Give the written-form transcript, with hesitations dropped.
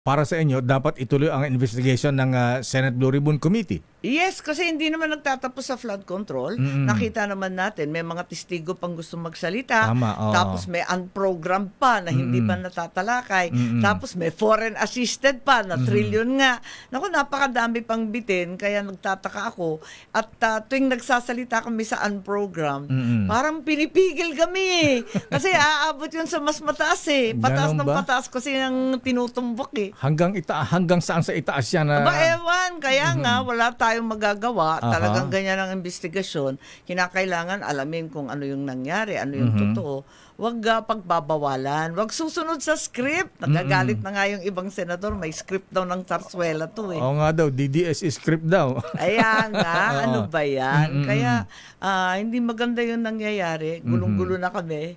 para sa inyo, dapat ituloy ang investigation ng Senate Blue Ribbon Committee. Yes, kasi hindi naman nagtatapos sa flood control. Nakita naman natin, may mga testigo pang gusto magsalita. Tama, tapos may unprogrammed pa na hindi pa natatalakay. Tapos may foreign assisted pa na trillion nga. Naku, napakadami pang bitin, kaya nagtataka ako. At tuwing nagsasalita kami sa unprogrammed, parang pinipigil kami. Kasi aabot yun sa mas mataas eh. Pataas ng pataas kasi yung tinutumbok eh. Hanggang saan sa itaas yan? Aba, ewan. Kaya nga, wala tayong magagawa. Talagang ganyan ang investigasyon. Kinakailangan alamin kung ano yung nangyari, ano yung totoo. Huwag pagbabawalan. Huwag susunod sa script. Nagagalit na nga yung ibang senador. May script daw ng Zarzuela to eh. Oo nga daw, DDS script daw. Kaya nga, ano ba yan? Kaya hindi maganda yung nangyayari. Gulong-gulo na kami.